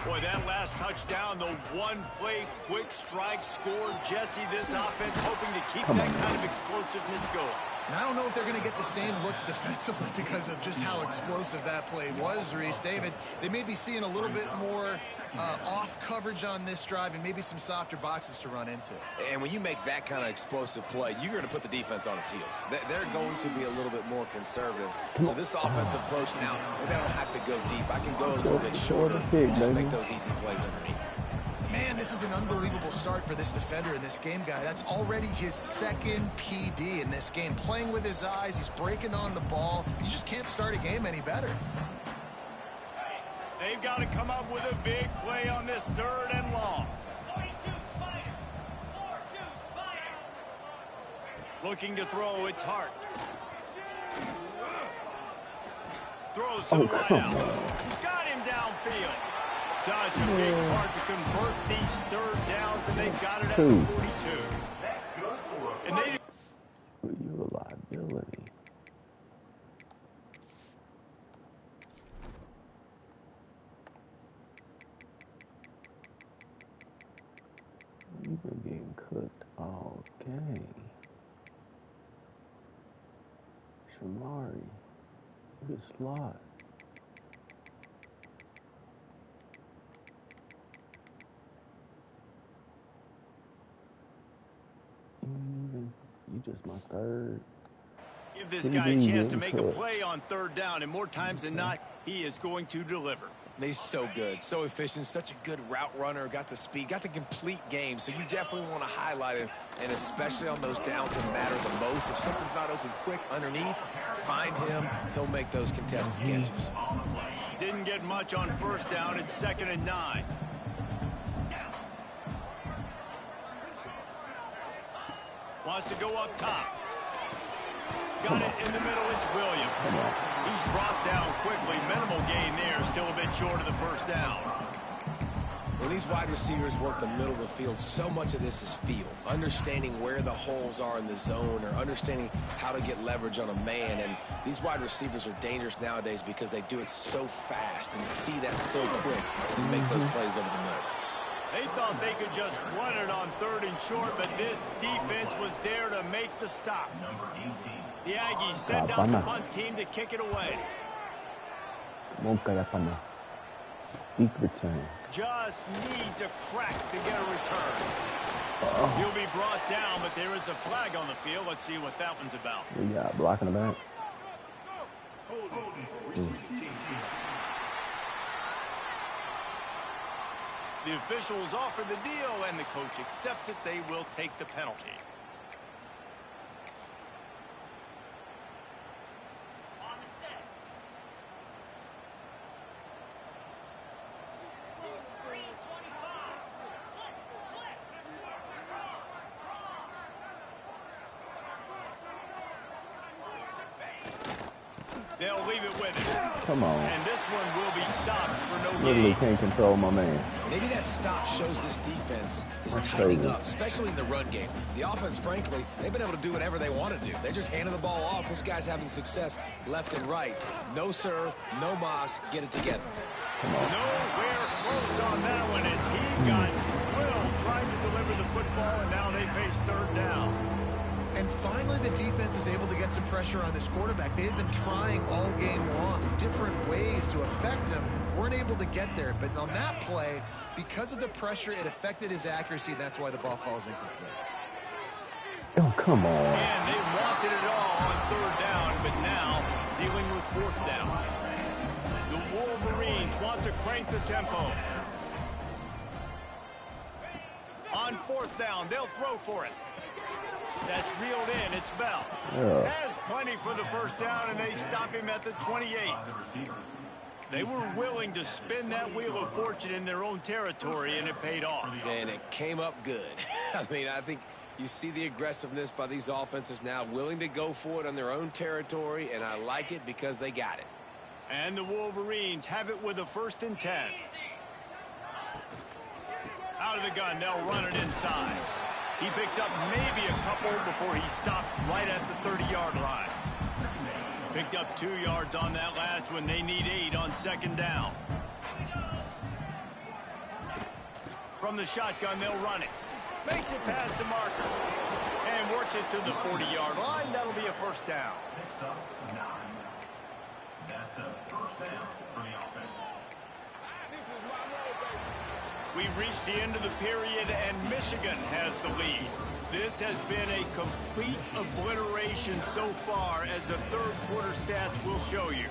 Boy, that last touchdown, the one-play quick strike scored. Jesse, this offense hoping to keep that kind of explosiveness going. And I don't know if they're going to get the same looks defensively because of just how explosive that play was, Reese. David, they may be seeing a little bit more off coverage on this drive and maybe some softer boxes to run into. And when you make that kind of explosive play, you're going to put the defense on its heels. They're going to be a little bit more conservative. So this offensive approach now, maybe I don't have to go deep. I can go a little bit shorter and just make those easy plays underneath. Man, this is an unbelievable start for this defender in this game, guy. That's already his second PD in this game. Playing with his eyes, he's breaking on the ball. You just can't start a game any better. They've got to come up with a big play on this 3rd and long. Looking to throw, it's Hart. Throws to the wideout. Got him downfield. Such a big part to convert these third downs, and they've got it at the 42. And they... You're a liability. You've been getting cooked all day. Shamari, you a slot. You just my third. Give this guy a chance to make a play on third down, and more times than not, he is going to deliver. He's so good, so efficient, such a good route runner, got the speed, got the complete game, so you definitely want to highlight him, and especially on those downs that matter the most. If something's not open quick underneath, find him. He'll make those contested catches. Didn't get much on first down. It's 2nd and 9. Wants to go up top. Got it in the middle. It's Williams. He's brought down quickly. Minimal gain there. Still a bit short of the first down. When these wide receivers work the middle of the field, so much of this is feel. Understanding where the holes are in the zone, or understanding how to get leverage on a man. And these wide receivers are dangerous nowadays because they do it so fast and see that so quick and make those plays over the middle. They thought they could just run it on 3rd and short, but this defense was there to make the stop. The Aggies send out the punt team to kick it away. Big return. Just needs a crack to get a return. He'll be brought down, but there is a flag on the field. Let's see what that one's about. We got blocking the back. The officials offer the deal, and the coach accepts it. They will take the penalty. They'll leave it with him. Come on. And this one will be stopped for no gain. Literally can't control my man. Maybe that stop shows this defense is tightening up, especially in the run game. The offense, frankly, they've been able to do whatever they want to do. They're just handing the ball off. This guy's having success left and right. No, sir. No, Moss. Get it together. Come on. Nowhere close on that one as he got drilled trying to deliver the football, and now they face 3rd down. And finally, the defense is able to get some pressure on this quarterback. They had been trying all game long, different ways to affect him. Weren't able to get there. But on that play, because of the pressure, it affected his accuracy, and that's why the ball falls incomplete. Oh, come on. And they wanted it all on 3rd down, but now dealing with 4th down. The Wolverines want to crank the tempo. On 4th down, they'll throw for it. That's reeled in. It's Bell. Yeah. Has plenty for the first down, and they stop him at the 28. They were willing to spin that wheel of fortune in their own territory, and it paid off. And it came up good. I mean, I think you see the aggressiveness by these offenses now, willing to go for it on their own territory, and I like it because they got it. And the Wolverines have it with a 1st and 10. Out of the gun, they'll run it inside. He picks up maybe a couple before he stopped right at the 30-yard line. Picked up 2 yards on that last one. They need 8 on 2nd down. From the shotgun, they'll run it. Makes it past the marker. And works it to the 40-yard line. That'll be a 1st down. Next up, 9. That's a 1st down for the offense. We've reached the end of the period, and Michigan has the lead. This has been a complete obliteration so far, as the 3rd quarter stats will show you.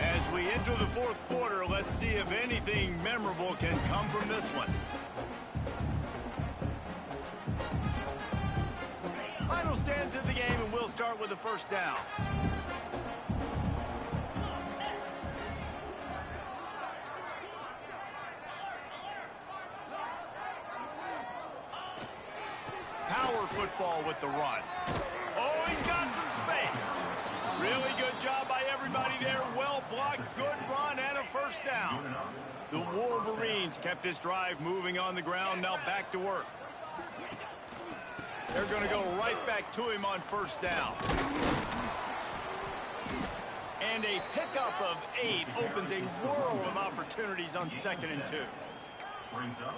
As we enter the 4th quarter, let's see if anything memorable can come from this one. Final stands of the game, and we'll start with the 1st down. football with the run. Oh, he's got some space. Really good job by everybody there. Well blocked, good run, and a first down. The Wolverines kept this drive moving on the ground. Now back to work. They're going to go right back to him on first down. And a pickup of 8 opens a world of opportunities on 2nd and 2.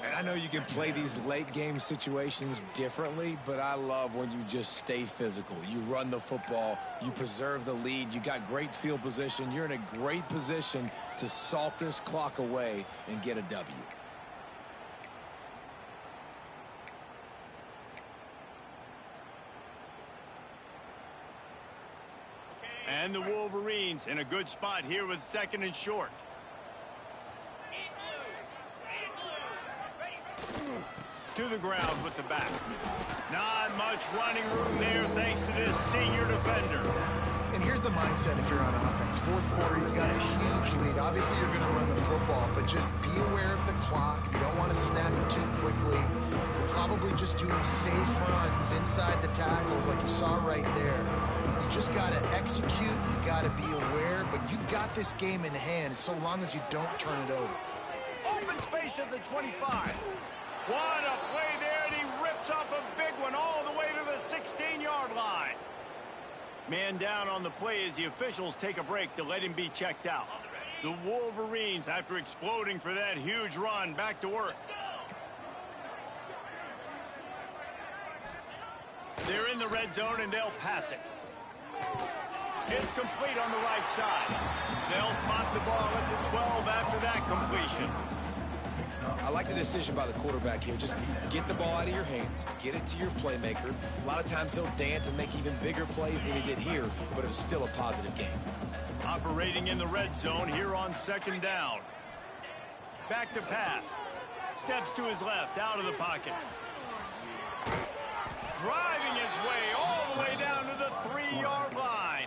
And I know you can play these late game situations differently, but I love when you just stay physical. You run the football, you preserve the lead, you got great field position, you're in a great position to salt this clock away and get a W. And the Wolverines in a good spot here with 2nd and short. To the ground with the back. Not much running room there thanks to this senior defender. And here's the mindset if you're on offense. 4th quarter, you've got a huge lead. Obviously, you're going to run the football, but just be aware of the clock. You don't want to snap it too quickly. You're probably just doing safe runs inside the tackles like you saw right there. You just got to execute. You got to be aware, but you've got this game in hand so long as you don't turn it over. Open space at the 25. What a play there, and he rips off a big one all the way to the 16-yard line. Man down on the play as the officials take a break to let him be checked out. The Wolverines, after exploding for that huge run, back to work. They're in the red zone, and they'll pass it. It's complete on the right side. They'll spot the ball at the 12 after that completion. I like the decision by the quarterback here. Just get the ball out of your hands. Get it to your playmaker. A lot of times he'll dance and make even bigger plays than he did here, but it was still a positive game. Operating in the red zone here on 2nd down. Back to pass. Steps to his left, out of the pocket. Driving his way all the way down to the 3-yard line.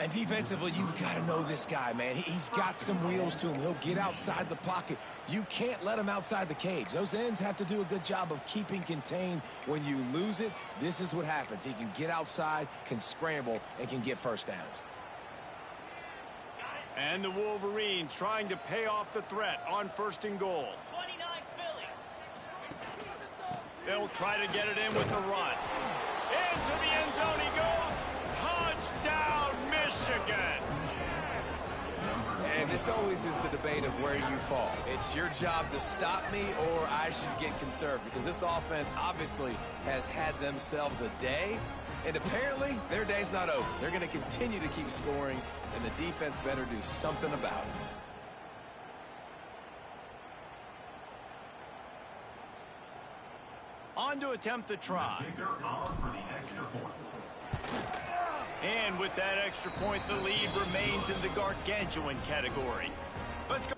And defensively, you've got to know this guy, man. He's got some wheels to him. He'll get outside the pocket. You can't let him outside the cage. Those ends have to do a good job of keeping contained. When you lose it, this is what happens. He can get outside, can scramble, and can get first downs. And the Wolverines trying to pay off the threat on 1st and goal. They'll try to get it in with the run. Into the end zone he goes. Touchdown, Michigan. And this always is the debate of where you fall. It's your job to stop me, or I should get conserved, because this offense obviously has had themselves a day, and apparently their day's not over. They're going to continue to keep scoring, and the defense better do something about it. On to attempt the try. And with that extra point, the lead remains in the gargantuan category. Let's go.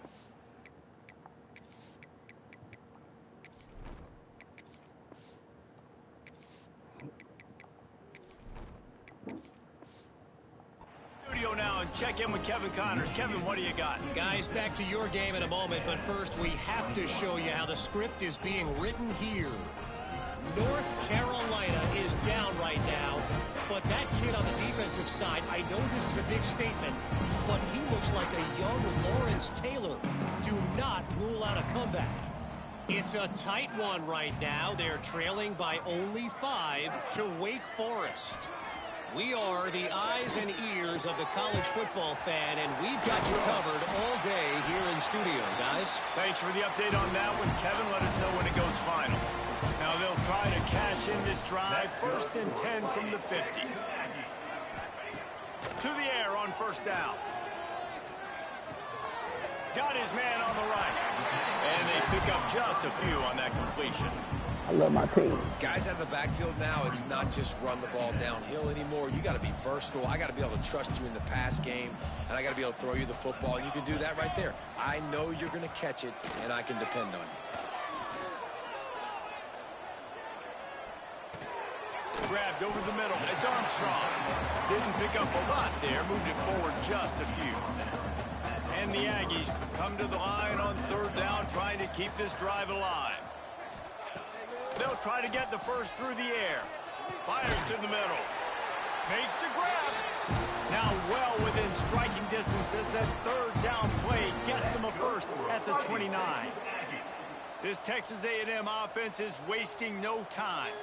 Studio now and check in with Kevin Connors. Kevin, what do you got? Guys, back to your game in a moment, but first we have to show you how the script is being written here. North Carolina is down right now, but that kid on the defensive side, I know this is a big statement, but he looks like a young Lawrence Taylor. Do not rule out a comeback. It's a tight one right now. They're trailing by only 5 to Wake Forest. We are the eyes and ears of the college football fan, and we've got you covered all day here in studio, guys. Thanks for the update on that one, Kevin. Let us know when it goes final. Now they'll try to cash in this drive. 1st and 10 from the 50. To the air on 1st down. Got his man on the right. And they pick up just a few on that completion. I love my team. Guys out of the backfield now, it's not just run the ball downhill anymore. You got to be versatile. I got to be able to trust you in the pass game, and I got to be able to throw you the football. And you can do that right there. I know you're going to catch it, and I can depend on you. Grabbed over the middle. It's Armstrong. Didn't pick up a lot there. Moved it forward just a few. And the Aggies come to the line on 3rd down, trying to keep this drive alive. They'll try to get the first through the air. Fires to the middle. Makes the grab. Now well within striking distance as that third down play gets them a first at the 29. This Texas A&M offense is wasting no time.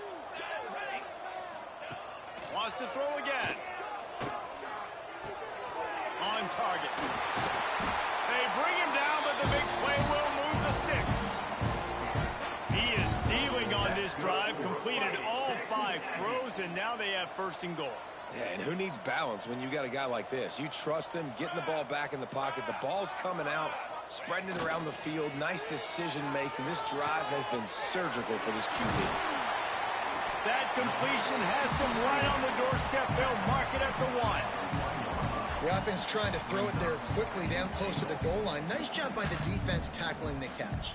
Wants to throw again. On target. They bring him down, but the big play will move the sticks. He is dealing on this drive, completed all 5 throws, and now they have first and goal. Yeah, and who needs balance when you got a guy like this? You trust him, getting the ball back in the pocket. The ball's coming out, spreading it around the field. Nice decision-making. This drive has been surgical for this QB. That completion has them right on the doorstep. They'll mark it at the 1. The offense trying to throw it there quickly down close to the goal line. Nice job by the defense tackling the catch.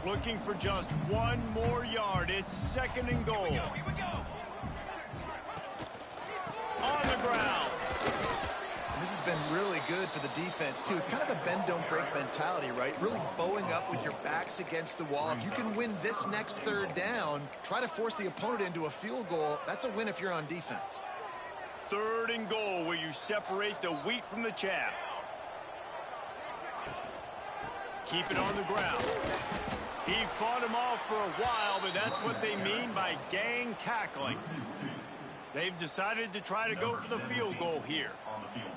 Looking for just 1 more yard. It's second and goal. On the ground. This has been really good for the defense, too. It's kind of a bend-don't-break mentality, right? Really bowing up with your backs against the wall. If you can win this next third down, try to force the opponent into a field goal. That's a win if you're on defense. Third and goal where you separate the wheat from the chaff. Keep it on the ground. He fought him off for a while, but that's what they mean by gang tackling. They've decided to try to go for the field goal here.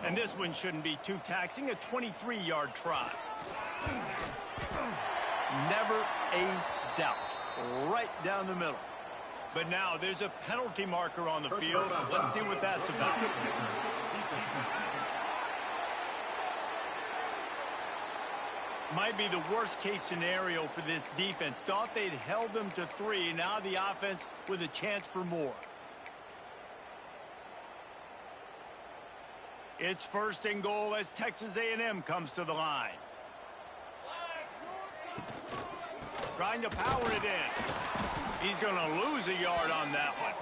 And this one shouldn't be too taxing, a 23-yard try. Never a doubt. Right down the middle. But now there's a penalty marker on the field. Let's see what that's about. Might be the worst-case scenario for this defense. Thought they'd held them to 3. Now the offense with a chance for more. It's first and goal as Texas A&M comes to the line. Trying to power it in. He's going to lose a yard on that one.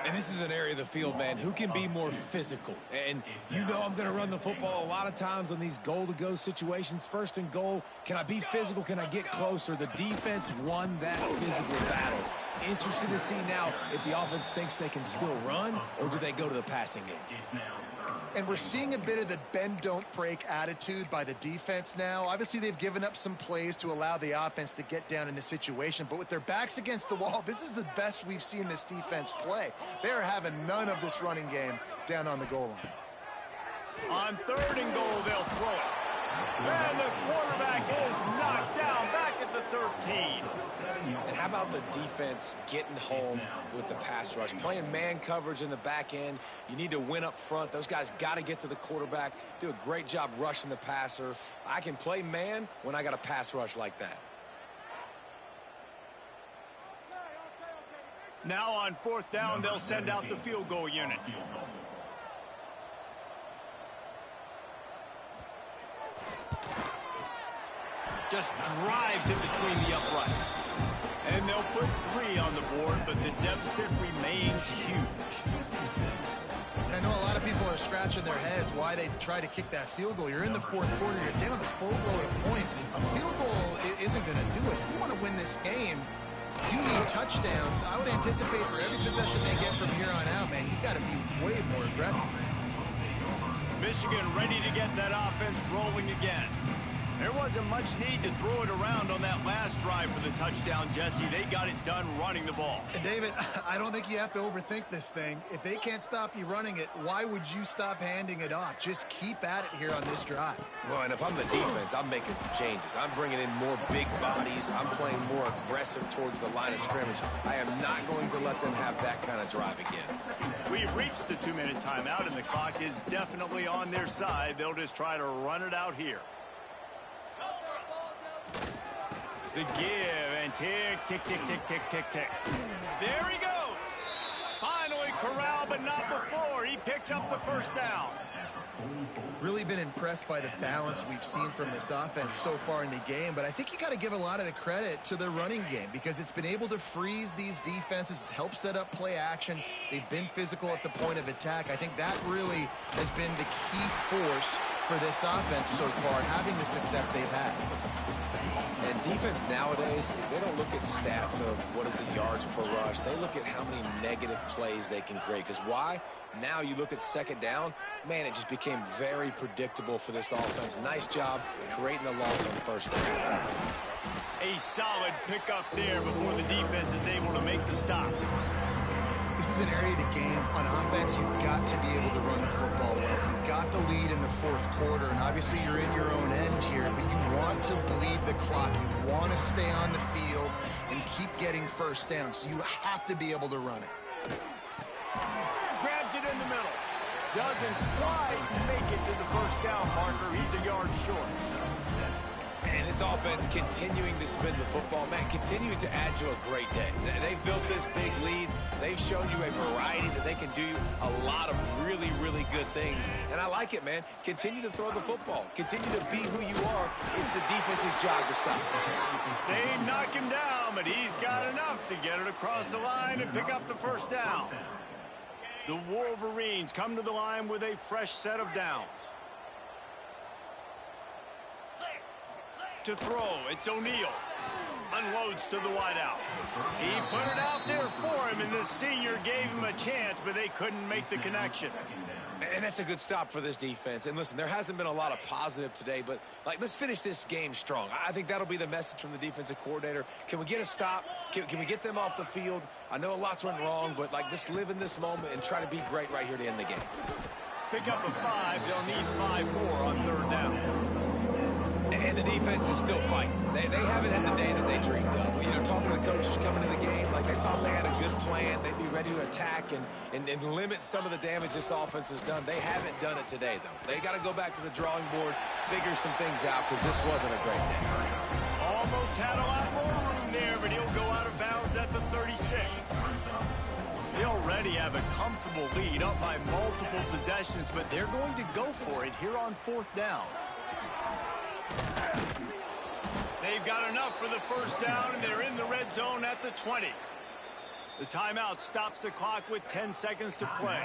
And this is an area of the field, man, who can be more physical. And you know I'm going to run the football a lot of times on these goal-to-go situations. First and goal, can I be physical? Can I get closer? The defense won that physical battle. Interested to see now if the offense thinks they can still run or do they go to the passing game. And we're seeing a bit of the bend-don't-break attitude by the defense now. Obviously, they've given up some plays to allow the offense to get down in the situation. But with their backs against the wall, this is the best we've seen this defense play. They are having none of this running game down on the goal line. On third and goal, they'll throw it. And the quarterback is knocked down back at the 13. And how about the defense getting home with the pass rush? Playing man coverage in the back end. You need to win up front. Those guys got to get to the quarterback. Do a great job rushing the passer. I can play man when I got a pass rush like that. Now on fourth down, they'll send out the field goal unit. Just drives in between the uprights. And they'll put 3 on the board, but the deficit remains huge. And I know a lot of people are scratching their heads why they try to kick that field goal. You're in the fourth quarter. You're down a boatload of points. A field goal isn't going to do it. If you want to win this game, you need touchdowns. I would anticipate for every possession they get from here on out, man, you got to be way more aggressive. Michigan ready to get that offense rolling again. There wasn't much need to throw it around on that last drive for the touchdown, Jesse. They got it done running the ball. And David, I don't think you have to overthink this thing. If they can't stop you running it, why would you stop handing it off? Just keep at it here on this drive. Well, and if I'm the defense, I'm making some changes. I'm bringing in more big bodies. I'm playing more aggressive towards the line of scrimmage. I am not going to let them have that kind of drive again. We've reached the 2-minute timeout, and the clock is definitely on their side. They'll just try to run it out here. The give and tick, tick, tick, tick, tick, tick, tick. There he goes. Finally corralled, but not before. He picked up the first down. Really been impressed by the balance we've seen from this offense so far in the game, but I think you got to give a lot of the credit to the running game because it's been able to freeze these defenses, help set up play action. They've been physical at the point of attack. I think that really has been the key force for this offense so far, having the success they've had. And defense nowadays, they don't look at stats of what is the yards per rush. They look at how many negative plays they can create. Because why? Now you look at second down, man, it just became very predictable for this offense. Nice job creating the loss on first down. A solid pickup there before the defense is able to make the stop. This is an area of the game. On offense, you've got to be able to run the football well. You've got the lead in the fourth quarter, and obviously you're in your own end here, but you want to bleed the clock. You want to stay on the field and keep getting first down, so you have to be able to run it. Grabs it in the middle. Doesn't quite make it to the first down marker. He's a yard short. And this offense continuing to spin the football, man, continuing to add to a great day. They've built this big lead. They've shown you a variety that they can do a lot of really, really good things. And I like it, man. Continue to throw the football. Continue to be who you are. It's the defense's job to stop. They knock him down, but he's got enough to get it across the line and pick up the first down. The Wolverines come to the line with a fresh set of downs. To throw, it's O'Neal. Unloads to the wideout. He put it out there for him, and the senior gave him a chance, but they couldn't make the connection. And that's a good stop for this defense. And listen, there hasn't been a lot of positive today, but let's finish this game strong. I think that'll be the message from the defensive coordinator. Can we get a stop? Can we get them off the field? I know lots went wrong, but let's live in this moment and try to be great right here to end the game. Pick up a 5. They'll need 5 more on third down. And the defense is still fighting. They haven't had the day that they dreamed of. You know, talking to the coaches coming to the game, they thought they had a good plan. They'd be ready to attack and limit some of the damage this offense has done. They haven't done it today, though. They got to go back to the drawing board, figure some things out, because this wasn't a great day. Almost had a lot more room there, but he'll go out of bounds at the 36. They already have a comfortable lead, up by multiple possessions, but they're going to go for it here on fourth down. They've got enough for the first down, and they're in the red zone at the 20. The timeout stops the clock with 10 seconds to play.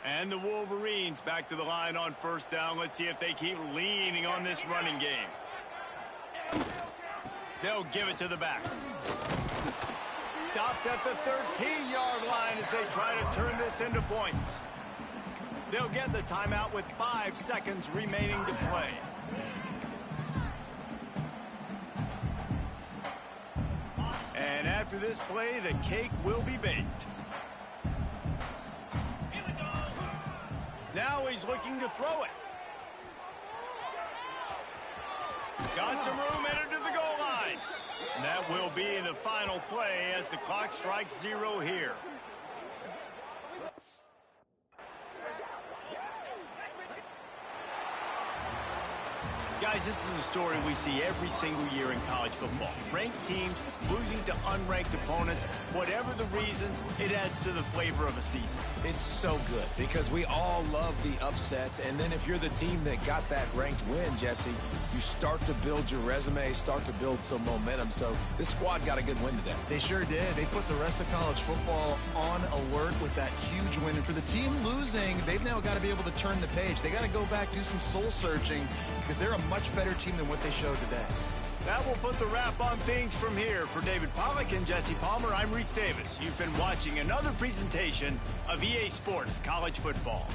And the Wolverines back to the line on first down. Let's see if they keep leaning on this running game. They'll give it to the back. Stopped at the 13-yard line as they try to turn this into points. They'll get the timeout with 5 seconds remaining to play. And after this play, the cake will be baked. Now he's looking to throw it. Got some room, entered to the goal line. And that will be the final play as the clock strikes 0 here. Guys, this is a story we see every single year in college football. Ranked teams losing to unranked opponents. Whatever the reasons, it adds to the flavor of a season. It's so good because we all love the upsets. And then if you're the team that got that ranked win, Jesse, you start to build your resume, start to build some momentum. So this squad got a good win today. They sure did. They put the rest of college football on alert with that huge win. And for the team losing, they've now got to be able to turn the page. They got to go back, do some soul searching, because they're a much better team than what they showed today. That will put the wrap on things from here. For David Pollack and Jesse Palmer, I'm Reese Davis. You've been watching another presentation of EA Sports College Football.